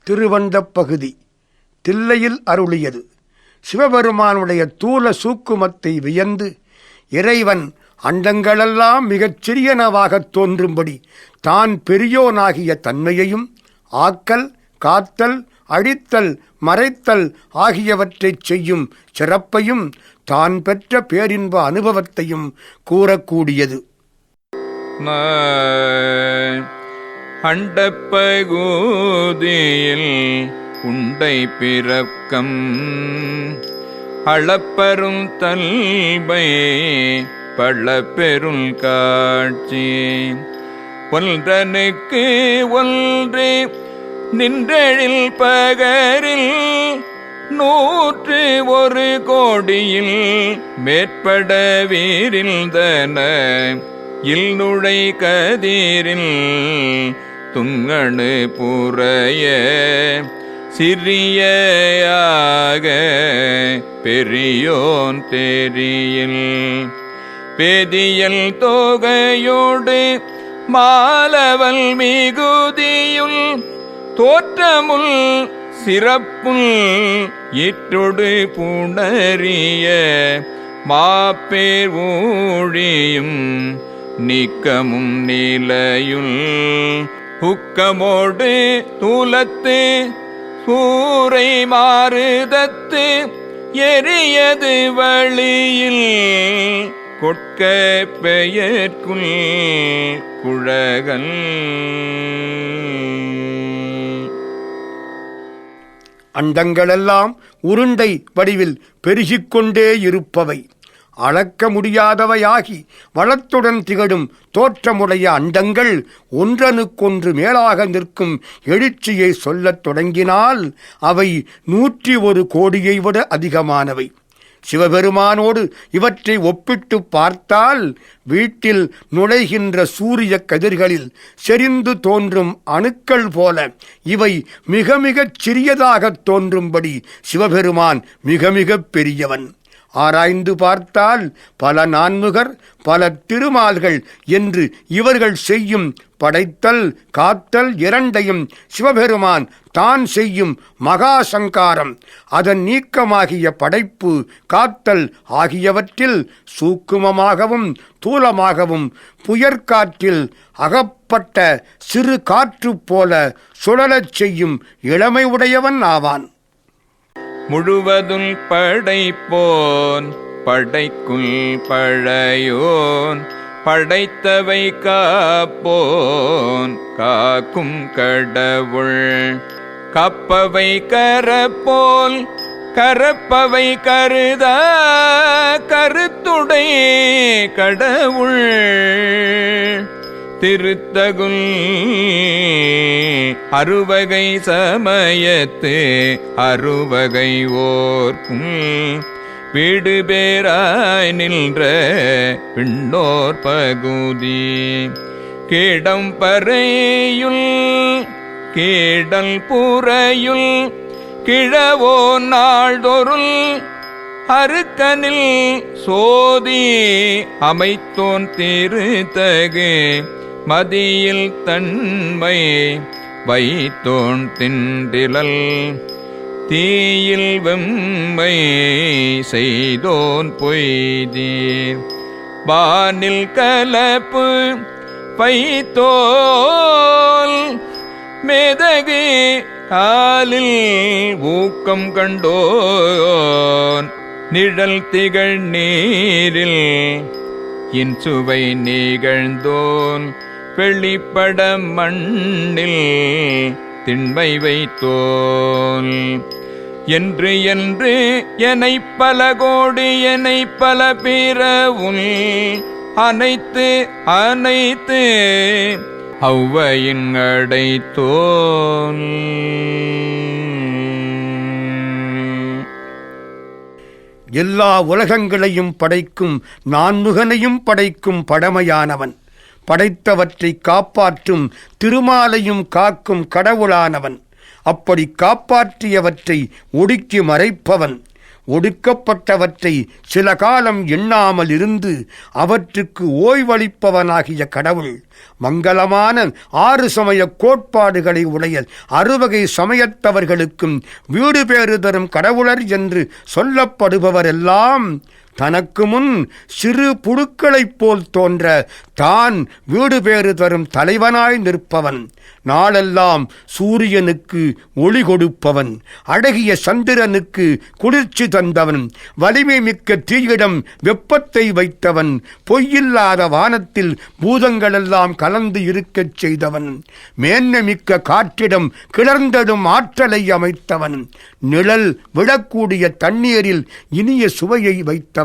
திருவண்டப் பகுதி தில்லையில் அருளியது. சிவபெருமானுடைய தூல சூக்குமத்தை வியந்து இறைவன் அண்டங்களெல்லாம் மிகச் சிறியனவாகத் தோன்றும்படி தான் பெரியோனாகிய தன்மையையும் ஆக்கல், காத்தல், அழித்தல், மறைத்தல் ஆகியவற்றைச் செய்யும் சிறப்பையும் தான் பெற்ற பேரின்ப அனுபவத்தையும் கூறக்கூடியது. அண்டப்பகுதியில் உண்டை பிறக்கம் அளப்பெரும் தல்மை பல பெருள் காட்சி ஒன்றனுக்கு ஒன்று நின்றெழில் பகரில் 101 கோடியில் மேற்பட வீரில்தன நுழை கதிரில் துங்கணு புறைய சிறியாக பெரியோன் தெரியில் பேதியல் தொகையோடு மாலவல் மிகுதியுள் தோற்றமுள் சிறப்புள் இற்றொடு புணரிய மாப்பேர் ஊழியும் நீக்கமும் நிலையுள் உக்கமோடு தூலத்து சூரை மாறுதத்து எரியது வழியில் கொட்க பெயர்க்குள் குழகல் அண்டங்களெல்லாம் உருண்டை வடிவில் பெருகிக்கொண்டே இருப்பவை, அளக்க முடியாதவையாகி வளத்துடன் திகழும் தோற்றமுடைய அண்டங்கள் ஒன்றனுக்கொன்று மேலாக நிற்கும் எழுச்சியை சொல்லத் தொடங்கினால் அவை 101 கோடியை விட அதிகமானவை. சிவபெருமானோடு இவற்றை ஒப்பிட்டு பார்த்தால் வீட்டில் நுழைகின்ற சூரிய கதிர்களில் செறிந்து தோன்றும் அணுக்கள் போல இவை மிக மிகச் சிறியதாகத் தோன்றும்படி சிவபெருமான் மிக மிகப் பெரியவன். ஆராய்ந்து பார்த்தால் பல நான்முகர், பல திருமால்கள் என்று இவர்கள் செய்யும் படைத்தல், காத்தல் இரண்டையும் சிவபெருமான் தான் செய்யும் மகாசங்காரம், அதன் நீக்கமாகிய படைப்பு, காத்தல் ஆகியவற்றில் சூக்குமமாகவும் தூலமாகவும் புயற்காற்றில் அகப்பட்ட சிறு காற்று போல சுழலச் செய்யும் இளமை உடையவன் ஆவான். முழுவதும் படைப்போன் படைக்குள் பழையோன் படைத்தவை காப்போன் காக்கும் கடவுள் காப்பவை கரப்போல் கரப்பவை கருதா கருத்துடை கடவுள் திருத்தகுல் அறுவகை சமயத்து அறுவகை ஓர்க்கும் வீடு பேராய் நின்ற பின்னோர் பகுதி கேடம் பறையுள் கேடல் புறையுள் கிழவோ நாள்தொருள் அருக்கனில் சோதி அமைத்தோன் திருத்தகு மதியில் தன்மை வைத்தோன் திண்டிலல் தீயில் வெம்மை செய்தோன் பொய்தீர் வானில் கலப்பு வைத்தோல் மேதகு காலில் ஊக்கம் கண்டோன் நிழல் திகழ் நீரில் இன்சுவை நிகழ்ந்தோன் வெளிப்பட மண்ணில் திண்மை வைத்தோன் என்று என்று எனை பல கோடி எனை பல பிறவுள் அனைத்து அனைத்து ஔவையின் அடைத்தோன். எல்லா உலகங்களையும் படைக்கும் நான்முகனையும் படைக்கும் பழமையானவன், படைத்தவற்றை காப்பாற்றும் திருமாலையும் காக்கும் கடவுளானவன், அப்படி காப்பாற்றியவற்றை ஒடுக்கி மறைப்பவன், ஒடுக்கப்பட்டவற்றை சில காலம் எண்ணாமல் இருந்து அவற்றுக்கு ஓய்வளிப்பவனாகிய கடவுள் மங்களமான 6 சமய கோட்பாடுகளை உடைய 60 சமயத்தவர்களுக்கும் வீடு பேறு தரும் கடவுளர் என்று சொல்லப்படுபவரெல்லாம் தனக்கு முன் சிறு புழுக்களைப் போல் தோன்ற தான் வீடு பேறு தரும் தலைவனாய் நிற்பவன், நாளெல்லாம் சூரியனுக்கு ஒளி கொடுப்பவன், அழகிய சந்திரனுக்கு குளிர்ச்சி தந்தவன், வலிமை மிக்க தீயிடம் வெப்பத்தை வைத்தவன், பொய்யில்லாத வானத்தில் பூதங்களெல்லாம் கலந்து இருக்கச் செய்தவன், மேன்மை மிக்க காற்றிடம் கிளர்ந்தடும் ஆற்றலை அமைத்தவன், நிழல் விழக்கூடிய தண்ணீரில் இனிய சுவையை வைத்தவன்,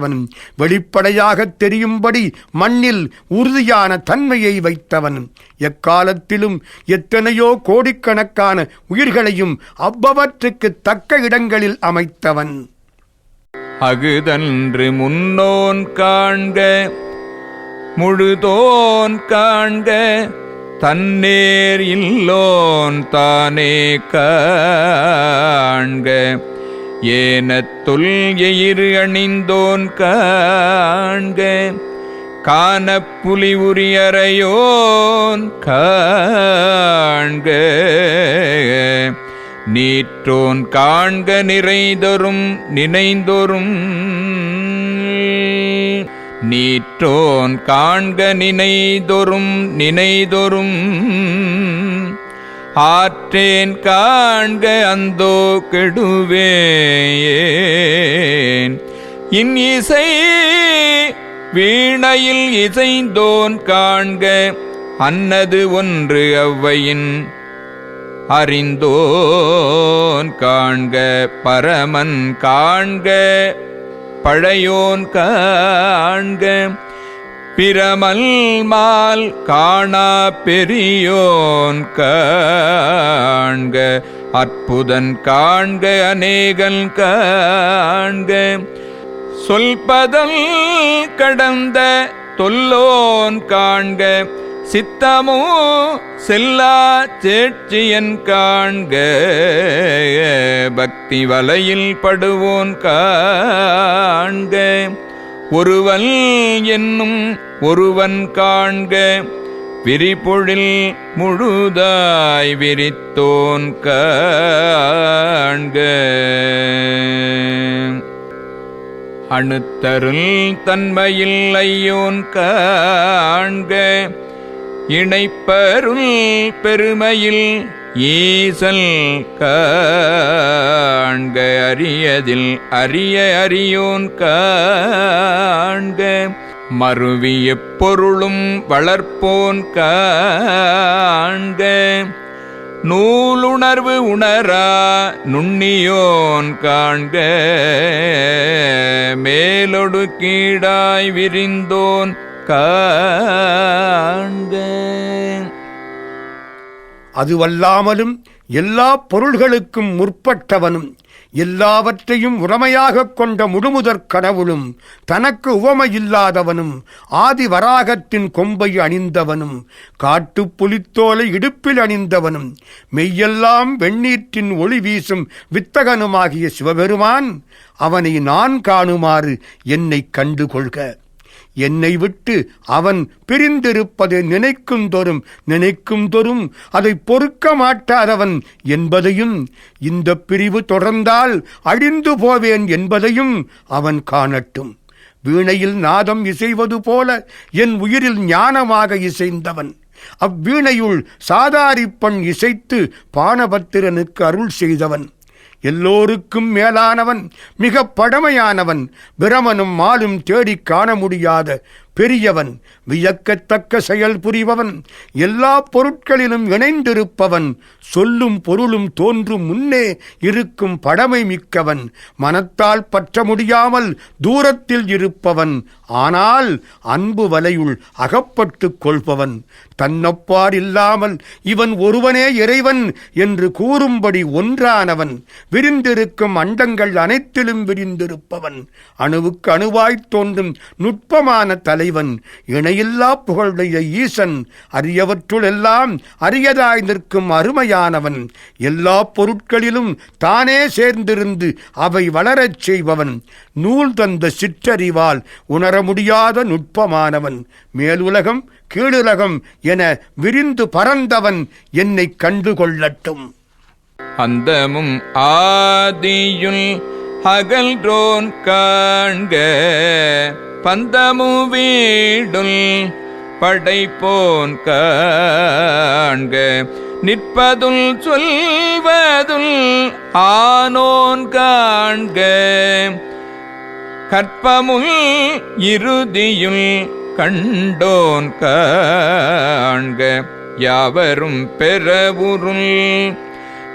வெளிப்படையாக தெரியும்படி மண்ணில் உறுதியான தன்மையை வைத்தவன், எக்காலத்திலும் எத்தனையோ கோடிக்கணக்கான உயிர்களையும் அவ்வவற்றுக்கு தக்க இடங்களில் அமைத்தவன். அகுதன்று முன்னோன் காண்க முழுதோன் காண்க தன்னேர் இல்லோன் தானே காண்க ஏனத்துள் எயிறு அணிந்தோன் காண்க காணப்புலி உரியறையோன் காண்க நீற்றோன் காண்க நிறைதொரும் நினைந்தொரும் நீற்றோன் காண்க நினைதொரும் நினைதொரும் ஆற்றேன் காண்க அந்தோ கெடுவேன் இன் இசை வீணையில் இசைந்தோன் காண்க அன்னது ஒன்று அவ்வையின் அறிந்தோன் காண்க பரமன் காண்க பழையோன் காண்க பிரமல் மால் காணா பெரியோன் காண்க அற்புதன் காண்க அநேகன் காண்க சொல்பதல் கடந்த தொல்லோன் காண்க சித்தமோ செல்லா சேட்சியன் காண்க பக்தி வலையில் படுவோன் காண்க ஒருவன் என்னும் ஒருவன் காண்க விரிபொழில் முழுதாய் விரித்தோன் காண்க அணுத்தருள் தன்மையில் ஐயோன் காண்க இணைப்பருள் பெருமையில் ஈசல் காண்க அரியதில் அரிய அறியோன் காண்க மருவிய பொருளும் வளர்ப்போன் காண்க நூலுணர்வு உணரா நுண்ணியோன் காண்க மேலொடு கீழாய் விரிந்தோன் காண்க அதுவல்லாமலும் எல்லா பொருள்களுக்கும் முற்பட்டவனும் எல்லாவற்றையும் உடமையாகக் கொண்ட முழுமுதற் கடவுளும் தனக்கு உவமையில்லாதவனும் ஆதிவராகத்தின் கொம்பை அணிந்தவனும் காட்டுப் புலித்தோலை இடுப்பில் அணிந்தவனும் மெய்யெல்லாம் வெண்ணீற்றின் ஒளி வீசும் வித்தகனுமாகிய சிவபெருமான் அவனை நான் காணுமாறு என்னை கண்டுகொள்க. என்னை விட்டு அவன் பிரிந்திருப்பதை நினைக்கும் தோறும் அதை பொறுக்க மாட்டாதவன் என்பதையும், இந்த பிரிவு தொடர்ந்தால் அழிந்து போவேன் என்பதையும் அவன் காணட்டும். வீணையில் நாதம் இசைவது போல என் உயிரில் ஞானமாக இசைந்தவன், அவ்வீணையுள் சாதாரிப்பண் இசைத்து பானபத்திரனுக்கு அருள் செய்தவன், எல்லோருக்கும் மேலானவன், மிக பழமையானவன், பிரமனும் மாலும் தேடி காண முடியாத பெரியவன், வியக்கத்தக்க செயல் புரிபவன், எல்லா பொருட்களிலும் இணைந்திருப்பவன், சொல்லும் பொருளும் தோன்றும் முன்னே இருக்கும் பழமை மிக்கவன், மனத்தால் பற்ற முடியாமல் தூரத்தில் இருப்பவன், ஆனால் அன்பு வலையுள் அகப்பட்டுக் கொள்பவன், தன்னப்பார் இல்லாமல் இவன் ஒருவனே இறைவன் என்று கூறும்படி ஒன்றானவன், விரிந்திருக்கும் அண்டங்கள் அனைத்திலும் விரிந்திருப்பவன், அணுவுக்கு அணுவாய்த் தோன்றும் நுட்பமான தலைவன், இணையில்லா புகழுடைய ஈசன், அரியவற்றுள் எல்லாம் அரியதாய் நிற்கும் அருமையானவன், எல்லா பொருட்களிலும் தானே சேர்ந்திருந்து அவை வளரச் செய்பவன், நூல் தந்த சிற்றறிவால் உணர முடியாத நுட்பமானவன், மேலுலகம் கீழுலகம் என விரிந்து பறந்தவன் என்னை கண்டுகொள்ளட்டும். அந்தமும் ஆதியுள் அகல்றோன் காண்க, பந்தமு வீடுள் படைப்போன் காண்க, நிற்பதுள் சொல்வதுள் ஆனோன் காண்க, கற்பமுள் இறுதியுள் கண்டோன் காண்க, யாவரும் பெறவுருள்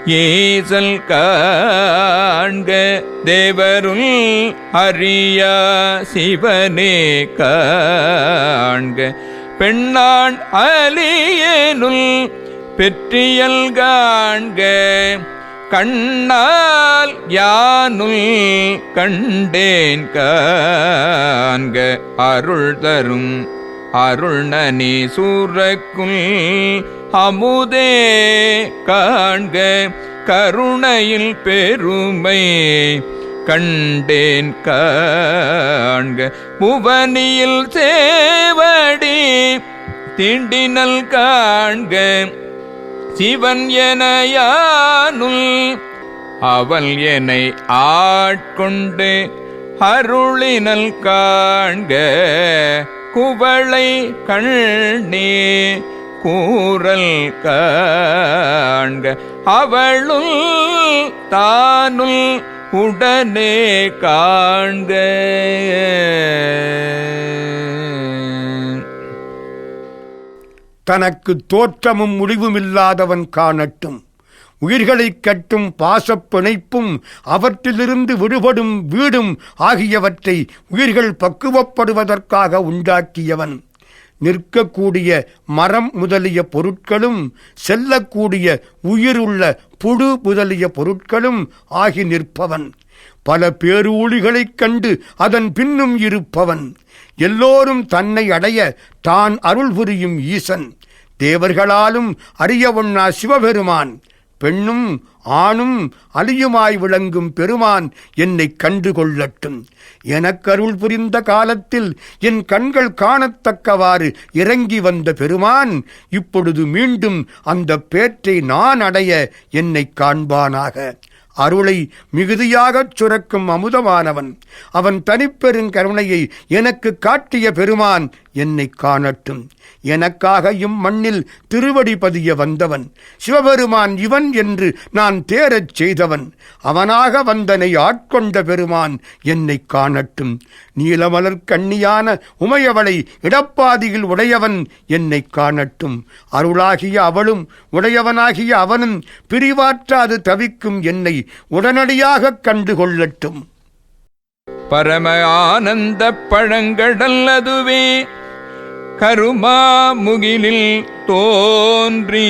ஈசல் காண்க, தேவருள் அறியா சிவனே காண்க, பெண்ணான் அலியனுள் பெற்றியல் காண்க, கண்ணால் யானுள் கண்டேன் காண்க, அருள் தரும் அருள்நனி சூரக்குள் அமுதே காண்க, கருணையில் பெருமை கண்டேன் காண்க, புவனியில் சேவடி தீண்டினல் காண்க, சிவன் என யானுள் அவள் என்னை ஆட்கொண்டு அருளினல் காண்க, குவளை கண்ணே கூறல் காண்க, அவளுள் தானுள் உடனே காண்க. தனக்கு தோற்றமும் முடிவுமில்லாதவன் காணட்டும். உயிர்களைக் கட்டும் பாசப் பிணைப்பும் அவற்றிலிருந்து விடுபடும் வீடும் ஆகியவற்றை உயிர்கள் பக்குவப்படுவதற்காக உண்டாக்கியவன். நிற்கக்கூடிய மரம் முதலிய பொருட்களும் செல்லக்கூடிய உயிருள்ள புழு முதலிய பொருட்களும் ஆகி நிற்பவன். பல பேரூழிகளைக் கண்டு அதன் பின்னும் இருப்பவன். எல்லோரும் தன்னை அடைய தான் அருள் புரியும் ஈசன். தேவர்களாலும் அறிய ஒண்ணா சிவபெருமான். பெண்ணும் ஆணும் அலியுமாய் விளங்கும் பெருமான் என்னை கண்டு கொள்ளட்டும். எனக்கருள் புரிந்த காலத்தில் என் கண்கள் காணத்தக்கவாறு இறங்கி வந்த பெருமான் இப்பொழுது மீண்டும் அந்த பேற்றை நான் அடைய என்னை காண்பானாக. அருளை மிகுதியாகச் சுரக்கும் அமுதமானவன். அவன் தனிப்பெருங்கருணையை எனக்கு காட்டிய பெருமான் என்னை காணட்டும். எனக்காக இம்மண்ணில் திருவடி பதிய வந்தவன் சிவபெருமான் இவன் என்று நான் தேரச் செய்தவன். அவனாக வந்தனை ஆட்கொண்ட பெருமான் என்னை காணட்டும். நீலமலர் கண்ணியான உமையவளை இடப்பாதியில் உடையவன் என்னை காணட்டும். அருளாகிய அவளும் உடையவனாகிய அவனும் பிரிவாற்றாது தவிக்கும் என்னை உடனடியாக கண்டுகொள்ளட்டும். பரம ஆனந்த பழங்கடல் அதுவே கருமா முகிலில் தோன்றி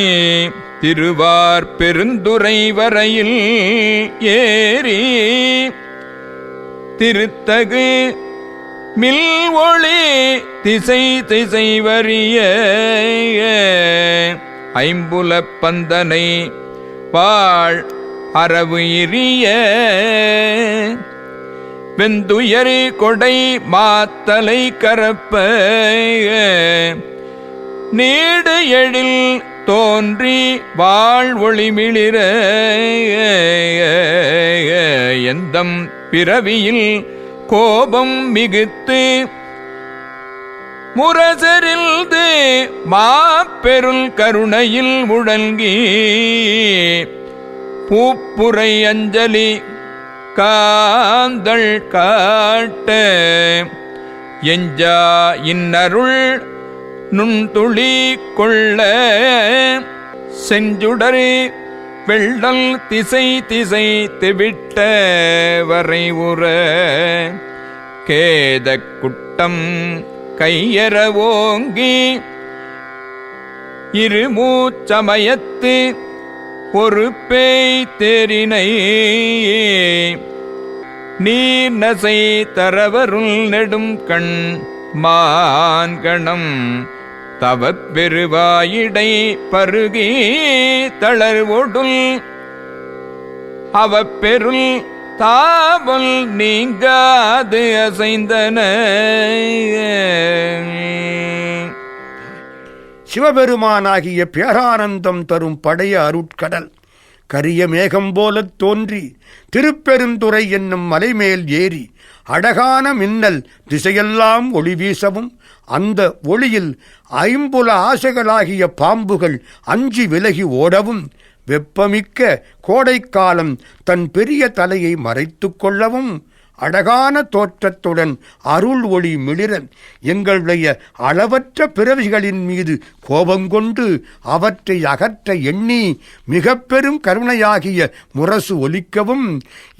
திருவார் பெருந்துறை வரையில் ஏறி திருத்தகு மில் ஒளி திசை திசை வரிய ஐம்புலப் பந்தனை வாழ் அரவு இரிய வெந்துயரி கொடை மாத்தலை கரப்ப நீடு எழில் தோன்றி வாழ் ஒளிமிளிர எந்தம் பிறவியில் கோபம் மிகுத்து முரசரில்து மாப்பெருள் கருணையில் உழல்கி பூப்புரை அஞ்சலி காந்தள் காட்ட எஞ்சா இன்னருள் நுண்துளி கொள்ள செஞ்சுடரு வெள்ளல் திசை திசை தெவிட்ட வரை உற கேத குட்டம் கையற ஓங்கி இருமூச்சமயத்து ஒரு பேய் தேரினை நீர் நசை தரவருள் நெடும் கண் மான்கணம் தவப்பெருவாயிடை பருகி தளர்வொடுல் அவப்பெருள் தாவல் நீங்காது அசைந்தன. சிவபெருமானாகிய பேரானந்தம் தரும் படைய அருட்கடல் கரிய மேகம் போலத் தோன்றி திருப்பெருந்துறை என்னும் மலைமேல் ஏறி அழகான மின்னல் திசையெல்லாம் ஒளி வீசவும் அந்த ஒளியில் ஐம்புல ஆசைகளாகிய பாம்புகள் அஞ்சி விலகி ஓடவும் வெப்பமிக்க கோடைக்காலம் தன் பெரிய தலையை மறைத்து கொள்ளவும் அழகான தோற்றத்துடன் அருள் ஒளி மிளிர எங்களுடைய அளவற்ற பிறவிகளின் மீது கோபங்கொண்டு அவற்றை அகற்ற எண்ணி மிக பெரும் கருணையாகிய முரசு ஒலிக்கவும்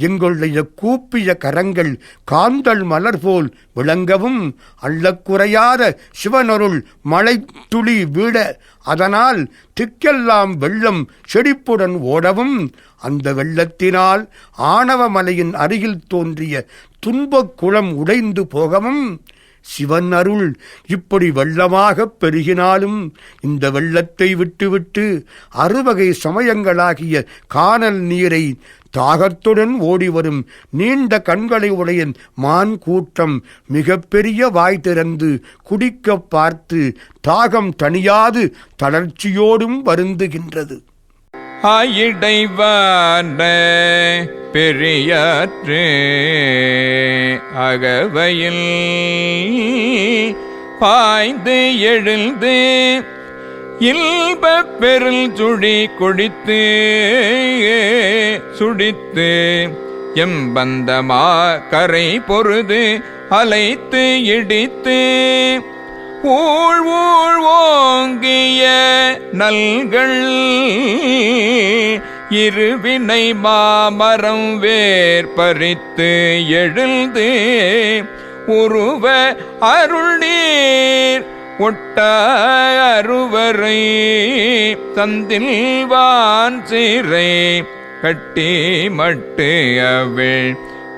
எங்களுடைய கூப்பிய கரங்கள் காந்தல் மலர் போல் விளங்கவும் அள்ளக்குறையாத சிவனருள் மழை துளி வீட அதனால் திக்கெல்லாம் வெள்ளம் செழிப்புடன் ஓடவும் அந்த வெள்ளத்தினால் ஆணவமலையின் அருகில் தோன்றிய துன்பக் குளம் உடைந்து போகவும் சிவன் அருள் இப்படி வெள்ளமாக பெருகினாலும் இந்த வெள்ளத்தை விட்டுவிட்டு அறுவகை சமயங்களாகிய கானல் நீரை தாகத்துடன் ஓடிவரும் நீண்ட கண்களை உடைய மான் கூட்டம் மிக பெரிய வாய் திறந்து குடிக்க பார்த்து தாகம் தணியாது தளர்ச்சியோடும் வருந்துகின்றது. ஆயிடைவான பெரியாற்று அகவையில் பாய்ந்து எழுந்து இல்பப் பெருள் சுழி கொடித்து சுடித்து எம்பந்தமா கரை பொருது அலைத்து இடித்து ஊழ் ஊழ் ஓங்கிய நல்கள் இருவினை மாமரம் வேர் பறித்து எழுந்து உருவ அருள் நீர் ஒட்ட அருவரை தந்தில்வான் சீரை கட்டி மட்டு அவள்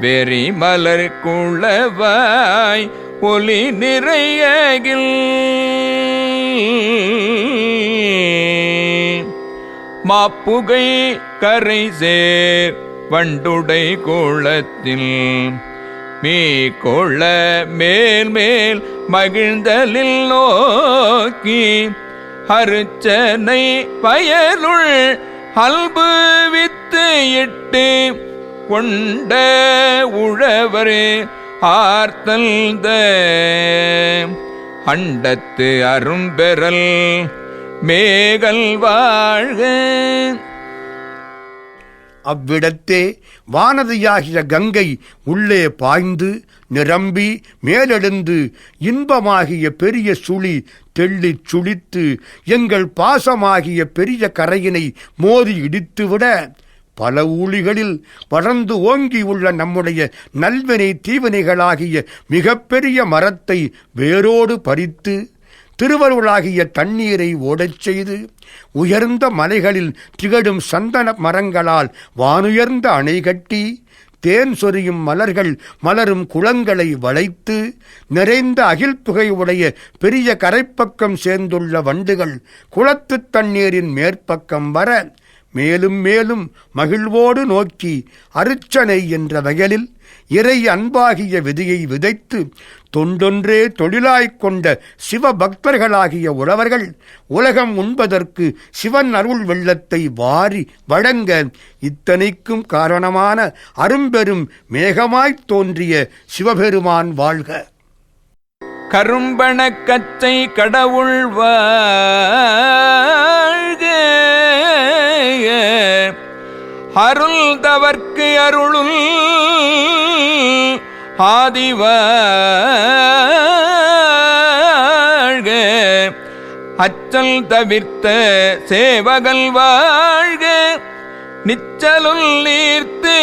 வெறி மலர் குளவாய் ஒலி நிறையகில் மாப்புகை கரை சேர் வண்டுடை கோளத்தில் மீ கொள்ள மேல் மேல் மகிழ்ந்தலில் நோக்கி அருச்சனை பயலுள் அல்பு வித்து இட்டு கொண்ட உழவர் ஆர்த்தல்த அண்டத்து அரும்பெறல் மேகல் வாழ்க. அவ்விடத்தே வானதியாகிய கங்கை உள்ளே பாய்ந்து நிரம்பி மேலெழுந்து இன்பமாகிய பெரிய சுழி தெள்ளிச் சுழித்து எங்கள் பாசமாகிய பெரிய கரையினை மோதி இடித்துவிட பல ஊழிகளில் வளர்ந்து ஓங்கி உள்ள நம்முடைய நல்வினை தீவினைகளாகிய மிகப்பெரிய மரத்தை வேரோடு பறித்து திருவருளாகிய தண்ணீரை ஓடச் செய்து உயர்ந்த மலைகளில் திகழும் சந்தன மரங்களால் வானுயர்ந்த அணை கட்டி தேன் சொரியும் மலர்கள் மலரும் குளங்களை வளைத்து நிறைந்த அகில் புகை உடைய பெரிய கரைப்பக்கம் சேர்ந்துள்ள வண்டுகள் குளத்துத் தண்ணீரின் மேற்பக்கம் வர மேலும் மேலும் மகிழ்வோடு நோக்கி அருச்சனை என்ற வயலில் இறை அன்பாகிய விதையை விதைத்து தொண்டொன்றே தொழிலாய்க் கொண்ட சிவபக்தர்களாகிய உழவர்கள் உலகம் உண்பதற்கு சிவன் அருள் வெள்ளத்தை வாரி வழங்க இத்தனைக்கும் காரணமான அரும்பெரும் மேகமாய்த் தோன்றிய சிவபெருமான் வாழ்க. கரும்பண கச்சை கடவுள் அருள் தவர்க்கு அருளுள் ஆதிவாழ்க அச்சல் தவிர்த்த சேவகல் வாழ்க நிச்சலுள் நீர்த்து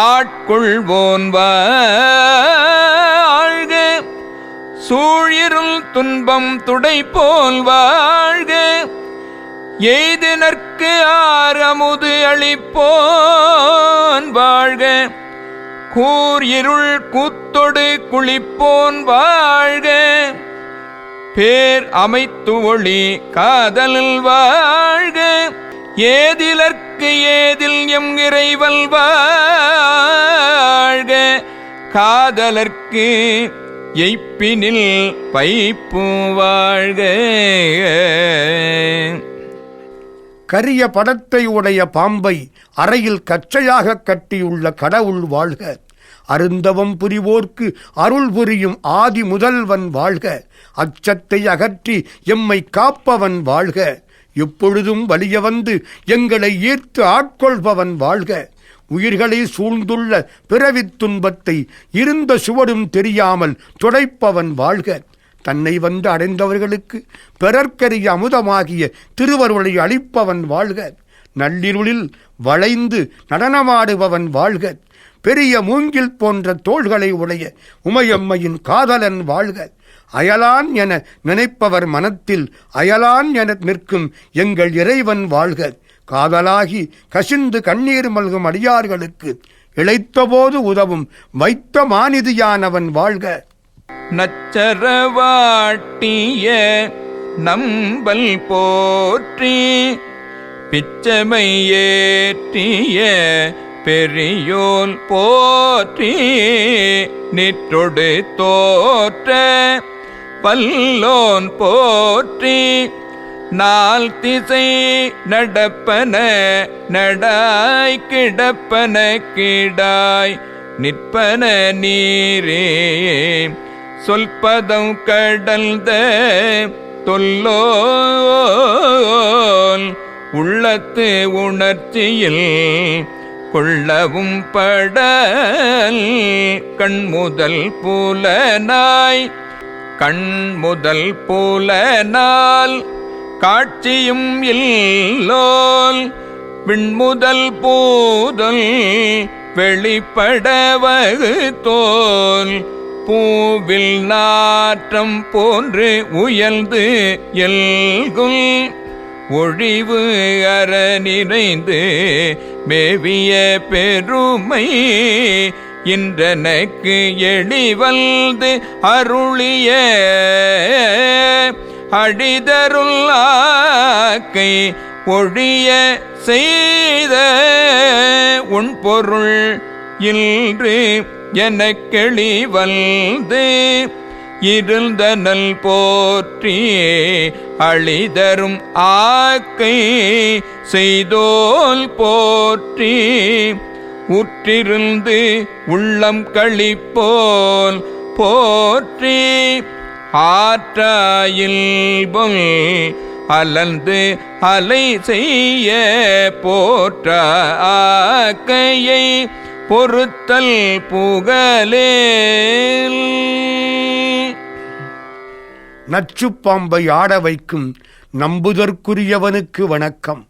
ஆட்கொள்வோன் வாழ்க சூழிருள் துன்பம் துடை போல் வாழ்க எய்தினர்க்கு ஆரமுது அளிப்போன் வாழ்க. கூர் இருள் கூத்தொடு குளிப்போன் வாழ்க. பேர் அமைத்து ஒளி காதலில் வாழ்க. ஏதிலர்க்கு ஏதில் எம் இறைவல் வாழ்க. காதலர்க்கு எய்ப்பினில் பைப்பு வாழ்க. கரிய படத்தை உடைய பாம்பை அறையில் கச்சையாக கட்டியுள்ள கடவுள் வாழ்க. அருந்தவம் புரிவோர்க்கு அருள் புரியும் ஆதி முதல்வன் வாழ்க. அச்சத்தை அகற்றி எம்மை காப்பவன் வாழ்க. எப்பொழுதும் வலிய வந்து எங்களை ஈர்த்து ஆட்கொள்பவன் வாழ்க. உயிர்களை சூழ்ந்துள்ள பிறவித் துன்பத்தை இருந்த சுவடும் தெரியாமல் துடைப்பவன் வாழ்க. தன்னை வந்து அடைந்தவர்களுக்கு பிறர்க்கரிய அமுதமாகிய திருவருளை அளிப்பவன் வாழ்க. நள்ளிருளில் வளைந்து நடனமாடுபவன் வாழ்க. பெரிய மூங்கில் போன்ற தோள்களை உடைய உமையம்மையின் காதலன் வாழ்க. அயலான் என நினைப்பவர் மனத்தில் அயலான் என நிற்கும் எங்கள் இறைவன் வாழ்க. காதலாகி கசிந்து கண்ணீர் மல்கும் அடியார்களுக்கு இளைத்தபோது உதவும் வைத்த மாநிதியானவன் வாழ்க. நச்சரவாட்டிய நம்பல் போற்றி பிச்சமை ஏற்றிய பெரியோன் போற்றி நிற்றொடு தோற்ற பல்லோன் போற்றி நாள் திசை நடப்பன நடாய் கிடப்பன கிடாய் நிற்பன நீரே சொல்பதம் கடந்த தொல்லோல் உள்ளத்து உணர்ச்சியில் கொள்ளவும் படல் கண்முதல் புலனால் காட்சியும் இல்லோல் விண்முதல் பூதல் வெளிப்பட வகுத்தோல் பூவில் நாற்றம் போன்று உயர்ந்து எல்குல் ஒழிவு அற நிறைந்து மேவிய பெருமை இன்றனக்கு எளிவல்து அருளிய அடிதருள் ஆக்கை ஒழிய செய்த உன் பொருள் இன்று எனக்கெளிவல்து இருந்தனல் போற்றி அழிதரும் ஆக்கை செய்தோல் போற்றி உற்றிருந்து உள்ளம் களிப்போல் போற்றி ஆற்றாயில் பொல் அலர்ந்து அலை செய்ய போற்ற ஆக்கையை பொறுத்தல் புகழேல். நச்சுப்பாம்பை ஆட வைக்கும் நம்புதற்குரியவனுக்கு வணக்கம்.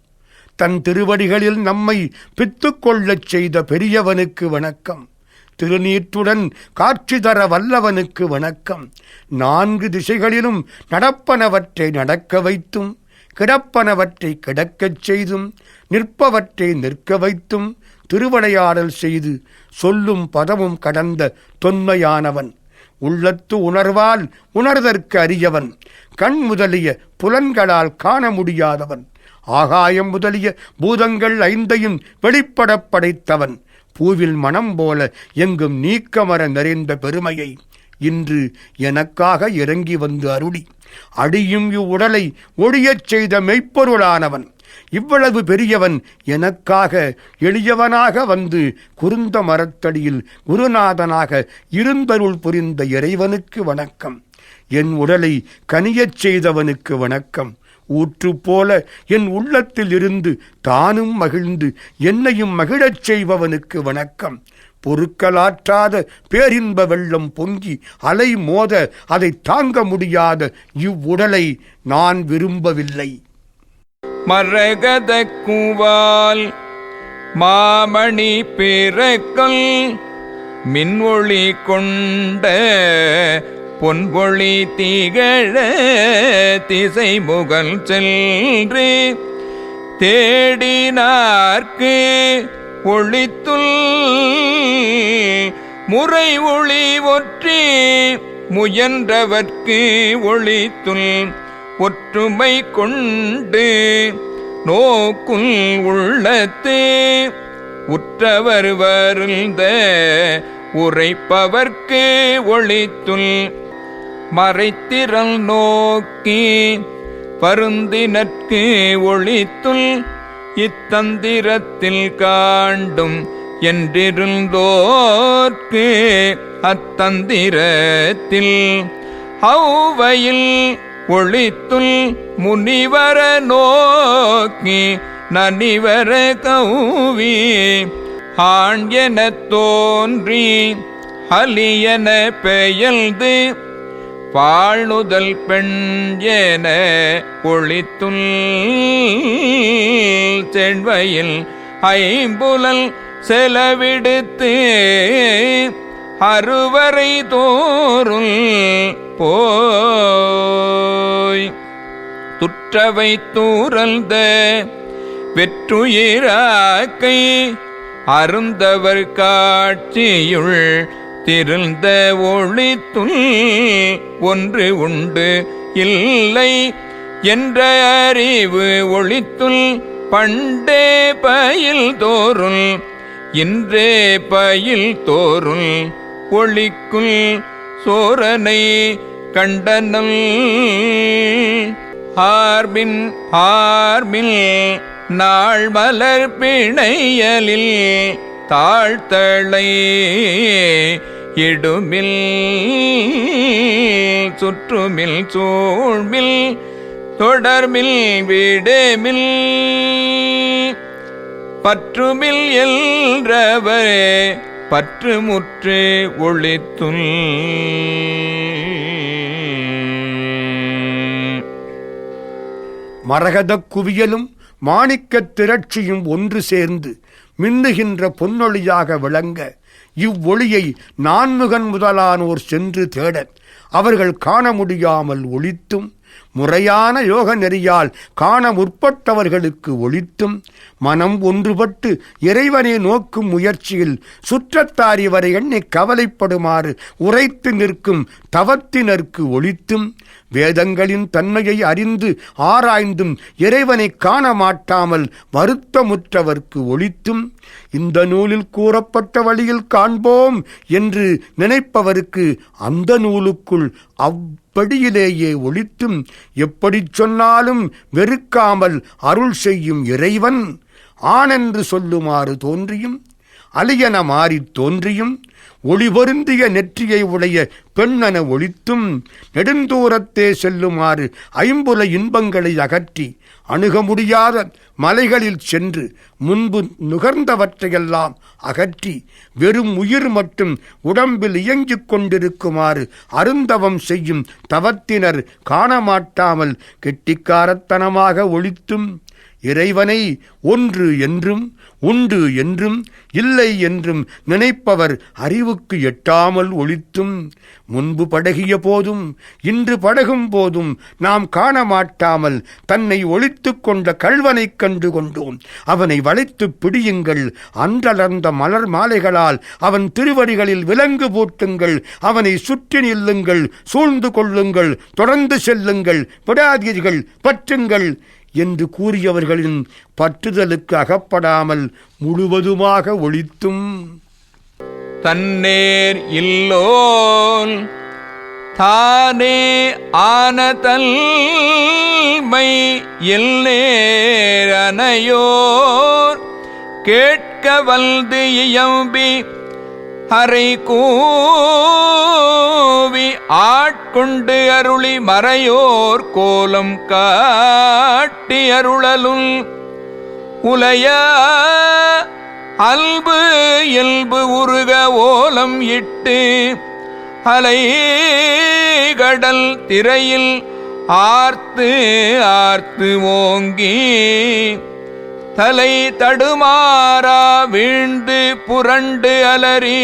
தன் திருவடிகளில் நம்மை பித்துக்கொள்ளச் செய்த பெரியவனுக்கு வணக்கம். திருநீற்றுடன் காட்சி தர வல்லவனுக்கு வணக்கம். 4 திசைகளிலும் நடப்பனவற்றை நடக்க வைத்தும் கிடப்பனவற்றை கிடக்கச் செய்தும் நிற்பவற்றை நிற்க வைத்தும் திருவிளையாடல் செய்து சொல்லும் பதமும் கடந்த தொன்மையானவன். உள்ளத்து உணர்வால் உணர்தற்கு அறியவன். கண் முதலிய புலன்களால் காண முடியாதவன். ஆகாயம் முதலிய பூதங்கள் 5ஐயும் வெளிப்பட படைத்தவன். பூவில் மனம் போல எங்கும் நீக்கமர நிறைந்த பெருமையை இன்று எனக்காக இறங்கி வந்து அருளி அடியும் இவ்வுடலை ஒழியச் செய்த மெய்ப்பொருளானவன். இவ்வளவு பெரியவன் எனக்காக எளியவனாக வந்து குருந்த மரத்தடியில் குருநாதனாக இருந்தருள் புரிந்த இறைவனுக்கு வணக்கம். என் உடலை கனியச் செய்தவனுக்கு வணக்கம். ஊற்று போல என் உள்ளத்தில் இருந்து தானும் மகிழ்ந்து என்னையும் மகிழச் செய்பவனுக்கு வணக்கம். பொறுக்கலாற்றாத பேரின்ப வெள்ளம் பொங்கி அலை மோத அதை தாங்க முடியாத இவ்வுடலை நான் விரும்பவில்லை. மரகத கூவால் மாமணி பிறக்கல் மின்ஒளி கொண்ட பொன்வொளி திகழ திசை முகல் சென்று தேடினார்க்கு ஒளித்துள் முறை ஒளி ஒற்றி முயன்றவர்க்கு ஒளித்துள் ஒற்றுமை கொண்டு நோக்குள் உள்ளத்து உற்றவர் வருந்த உரைப்பவர்க்கு ஒளித்துள் மறைத்திரல் நோக்கி பருந்தினற்கு ஒளித்துள் இத்தந்திரத்தில் காண்டும் என்றிருந்தோர்க்கு அத்தந்திரத்தில் ஔவையில் ஒளித்துள் முனிவர நோக்கி நனிவர கௌவி ஆண் எனத் தோன்றி அலியன பெயல்து பாழுதல் பெண் என ஒளித்துள் செண்வையில் ஐம்புலல் செலவிடுத்து அறுவரை தோறும் போய் துற்றவை தூரல்த வெற்றுயிராக்கை அருந்தவர் காட்சியுள் திருந்த ஒளித்துள் ஒன்று உண்டு இல்லை என்ற அறிவு ஒளித்துள் பண்டே பயில் தோறும் இன்றே பயில் தோறும் ஒளிக்குள் சோரனை கண்டனல் ஆர்பின் ஆர்பில் நாள் மலர் பிணையலில் தாழ்த்தளை இடுமில் சுற்றுமில் சூழ்மில் தொடர்மில் விடேமில் பற்றுமில் எல்றவரே பற்றுமுற்று ஒளித்துள் மரகதக் குவியலும் மாணிக்கத் திரட்சியும் ஒன்று சேர்ந்து மின்னுகின்ற பொன்னொழியாக விளங்க இவ்வொளியை நான்முகன் முதலானோர் சென்று தேட அவர்கள் காண முடியாமல் ஒளித்தும் முறையான யோக நெறியால் காண முற்பட்டவர்களுக்கு ஒளித்தும் மனம் ஒன்றுபட்டு இறைவனை நோக்கும் முயற்சியில் சுற்றத்தாரி வரை எண்ணி கவலைப்படுமாறு உரைத்து நிற்கும் தவத்தினருக்கு ஒளித்தும் வேதங்களின் தன்மையை அறிந்து ஆராய்ந்தும் இறைவனை காண மாட்டாமல் வருத்தமுற்றவர்க்கு ஒளித்தும் இந்த நூலில் கூறப்பட்ட வழியில் காண்போம் என்று நினைப்பவருக்கு அந்த நூலுக்குள் படியிலேயே ஒளித்தும் எப்படிச் சொன்னாலும் வெறுக்காமல் அருள் செய்யும் இறைவன் ஆனென்று சொல்லுமாறு தோன்றியும் அலியன மாறித் தோன்றியும் ஒளி பொருந்திய நெற்றியை உடைய பெண்ணென ஒளித்தும் நெடுந்தூரத்தே செல்லுமாறு ஐம்புல இன்பங்களை அகற்றி அணுக முடியாத மலைகளில் சென்று முன்பு நுகர்ந்தவற்றையெல்லாம் அகற்றி வெறும் உயிர் மட்டும் உடம்பில் இயங்கிக் கொண்டிருக்குமாறு அருந்தவம் செய்யும் தவத்தினர் காணமாட்டாமல் கெட்டிக்காரத்தனமாக ஒளித்தும் இறைவனை ஒன்று என்றும் உண்டு என்றும் இல்லை என்றும் நினைப்பவர் அறிவுக்கு எட்டாமல் ஒளித்தும் முன்பு படகிய போதும் இன்று படகும் போதும் நாம் காணமாட்டாமல் தன்னை ஒளித்து கொண்ட கள்வனைக் கண்டு கொண்டோம். அவனை வளைத்து பிடியுங்கள், அன்றலர்ந்த மலர் மாலைகளால் அவன் திருவடிகளில் விலங்கு போட்டுங்கள், அவனை சுற்றி நில்லுங்கள், சூழ்ந்து கொள்ளுங்கள், தொடர்ந்து செல்லுங்கள், விடாதீர்கள், பற்றுங்கள் என்று கூறியவர்களின் பற்றுதலுக்கு அகப்படாமல் முழுவதுமாக ஒளித்தும் தன்னேர் இல்லோல் தானே ஆனதல்மை எல்நேர் அனையோர் கேட்க வல்து இயம்பி அறை கூவி ஆட்கொண்டு அருளி மறையோர் கோலம் காட்டி அருளலுள் உலைய அல்பு இயல்பு உருக ஓலம் இட்டு அலை கடல் திரையில் ஆர்த்து ஆர்த்து ஓங்கி தலை தடுமாறா வீழ்ந்து புரண்டு அலறி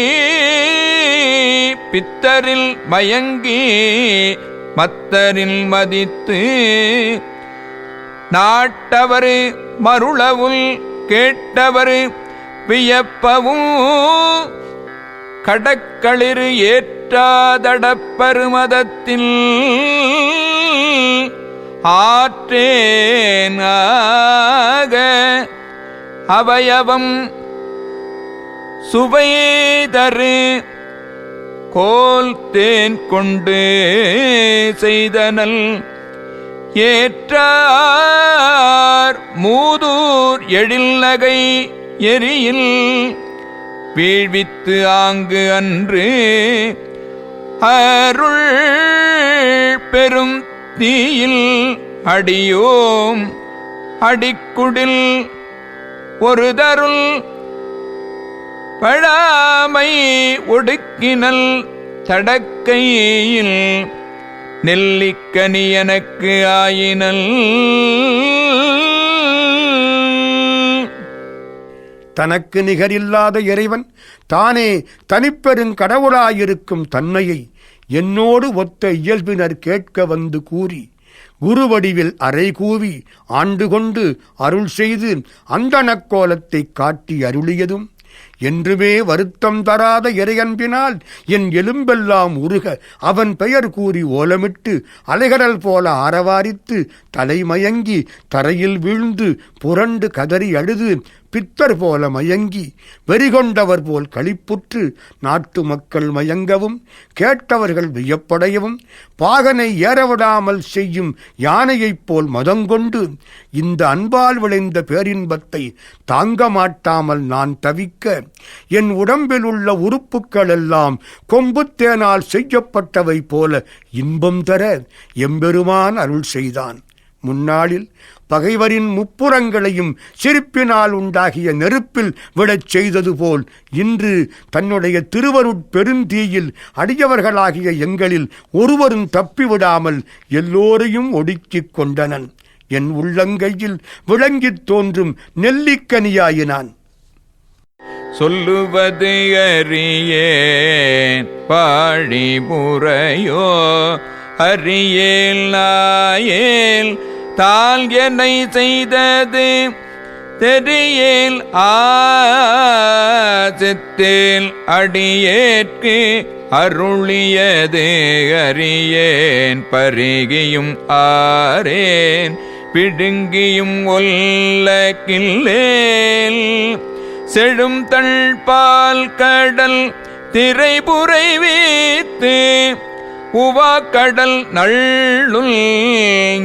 பித்தரில் மயங்கி மத்தரில் மதித்து நாட்டவர் மருளவுள் கேட்டவர் வியப்பவும் கடக்களிறு ஏற்றாதடப்பருமதத்தில் ஆற்றேனாக அவயவம் சுவைதரு கோல் தேன் கொண்டு செய்தனல் ஏற்றார் மூதூர் எழில் நகை எரியில் வீழ்வித்து ஆங்கு அன்று அருள் பெரும் தீயில் அடியோம் அடிக்குடில் ஒரு தருள் பழாமை ஒடுக்கினல் தடக்கையில் நெல்லிக்கனி எனக்கு ஆயினல். தனக்கு நிகரில்லாத இறைவன் தானே தனிப்பெருங்கடவுளாயிருக்கும் தன்மையை என்னோடு ஒத்த இயல்பினர் கேட்க வந்து கூறி குருவடிவில் அறைகூவி ஆண்டு கொண்டு அருள் செய்து அந்தணக்கோலத்தை காட்டி அருளியதும் என்றுமே வருத்தம் தராத இறையன்பினால் என் எலும்பெல்லாம் உருக அவன் பெயர் கூறி ஓலமிட்டு அலைகடல் போல ஆரவாரித்து தலைமயங்கி தரையில் வீழ்ந்து புரண்டு கதறி அழுது பித்தர் போல மயங்கி வெறிகொண்டவர் போல் களிப்புற்று நாட்டு மக்கள் மயங்கவும் கேட்டவர்கள் வியப்படையவும் பாகனை ஏறவிடாமல் செய்யும் யானையைப் போல் மதங்கொண்டு இந்த அன்பால் விளைந்த பேரின்பத்தை தாங்க மாட்டாமல் நான் தவிக்க என் உடம்பில் உள்ள உறுப்புக்கள் எல்லாம் கொம்புத்தேனால் செய்யப்பட்டவை போல இன்பம் தர எம்பெருமான் அருள் செய்தான். முன்னாளில் பகைவரின் முப்புறங்களையும் சிரிப்பினால் உண்டாகிய நெருப்பில் விடச் செய்தது போல் இன்று தன்னுடைய திருவருட்பெருந்தீயில் அடியவர்களாகிய எங்களில் ஒருவரும் தப்பிவிடாமல் எல்லோரையும் ஒடுக்கிக் கொண்டனன். என் உள்ளங்கையில் விளங்கித் தோன்றும் நெல்லிக்கனியாயினான். சொல்லுவது அறியேன் பாழி முறையோ அறியேல் நாயேல் தால் என்னை செய்தது தெரியேல் ஆசத்தேல் அடியேற்கு அருளியது அறியேன் பருகியும் ஆரேன் பிடுங்கியும் ஒல்லகில்லேல் செழும் தள்பால் கடல் திரைபுரை வீத்து உவாக்கடல் நள்ளுள்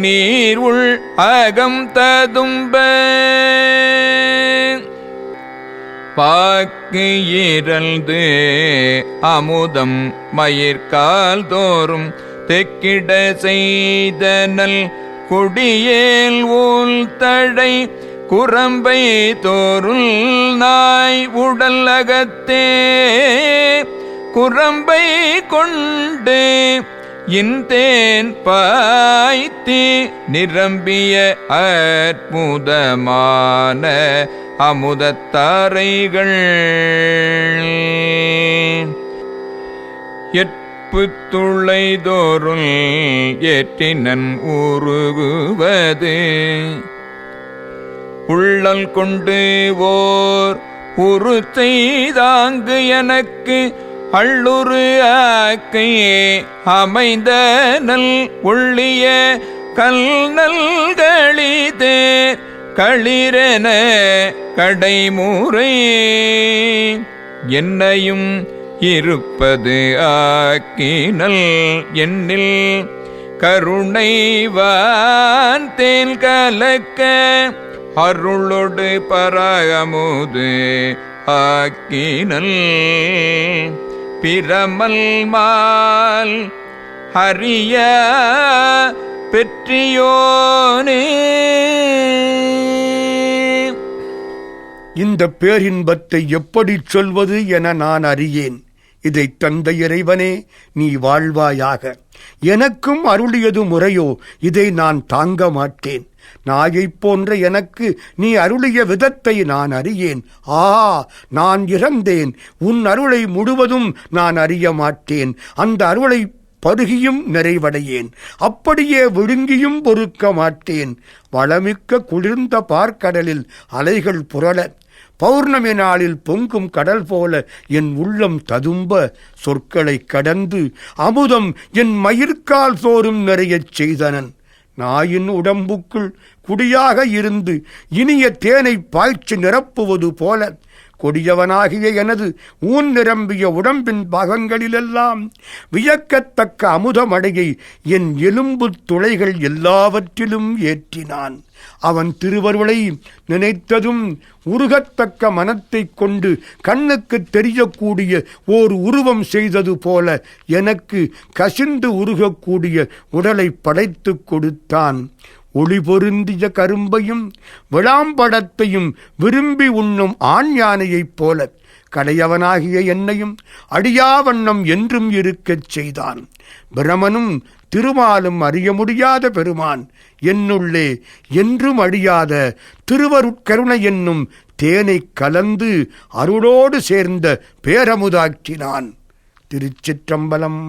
நீர் உள் அகம் ததும்ப பாக்கு இறந்து அமுதம் மயிர்கால் தோறும் தெக்கிட செய்தனல் குடியேல் ஊல் தடை குரம்பை தோறுள் நாய் உடல் அகத்தே குரம்பை கொண்டு இன்தேன் பாய்த்தி நிரம்பிய அற்புதமான அமுதத்தாரைகள் எட்பு துளைதோறுள் ஏற்றினன் உருகுவது உள்ளல் கொண்டு ஓர் உரு செய்தாங்கு எனக்கு அள்ளுரு ஆக்கையே அமைந்த நல் உள்ளிய கல் நல்களிதே களிரென கடைமுறை என்னையும் இருப்பது ஆக்கினல் எண்ணில் கருணைவான் தேன் கலக்க அருளொடு பரகமுது ஆக்கினல் பிரமல் மால் ஹரிய பெற்றியோனே. இந்த பேரின்பத்தை எப்படி சொல்வது என நான் அறியேன். இதை தந்த இறைவனே நீ வாழ்வாயாக. எனக்கும் அருளியது முறையோ, இதை நான் தாங்க மாட்டேன். நாயைப் போன்ற எனக்கு நீ அருளிய விதத்தை நான் அறியேன். நான் இறந்தேன். உன் அருளை முழுவதும் நான் அறிய மாட்டேன். அந்த அருளை பருகியும் நிறைவடையேன், அப்படியே விழுங்கியும் பொறுக்க மாட்டேன். வளமிக்க குளிர்ந்த பார்க்கடலில் அலைகள் புரள, பௌர்ணமி நாளில் பொங்கும் கடல் போல என் உள்ளம் ததும்ப, சொற்களை கடந்து அமுதம் என் மயிர்கால் தோறும் நிறையச் செய்தனன். நாயின் உடம்புக்குள் குடியாக இருந்து இனிய தேனை பாய்ச்சி நிரப்புவது போல கொடியவனாகிய எனது ஊன் நிரம்பிய உடம்பின் பாகங்களிலெல்லாம் வியக்கத்தக்க அமுதமடையை என் எலும்பு துளைகள் எல்லாவற்றிலும் ஏற்றினான். அவன் திருவருளை நினைத்ததும் உருகத்தக்க மனத்தை கொண்டு கண்ணுக்கு தெரியக்கூடிய ஓர் உருவம் செய்தது போல எனக்கு கசிந்து உருகக்கூடிய உடலை படைத்து கொடுத்தான். ஒளி பொருந்திய கரும்பையும் விளாம்படத்தையும் விரும்பி உண்ணும் ஆண் யானையைப் போல கடையவனாகிய என்னையும் அடியாவண்ணம் என்றும் இருக்கச் செய்தான். பிரமனும் திருமாலும் அறிய முடியாத பெருமான் என்னுள்ளே என்றும் அழியாத திருவருட்கருணை என்னும் தேனை கலந்து அருளோடு சேர்ந்த பேரமுதாக்கினான். திருச்சிற்றம்பலம்.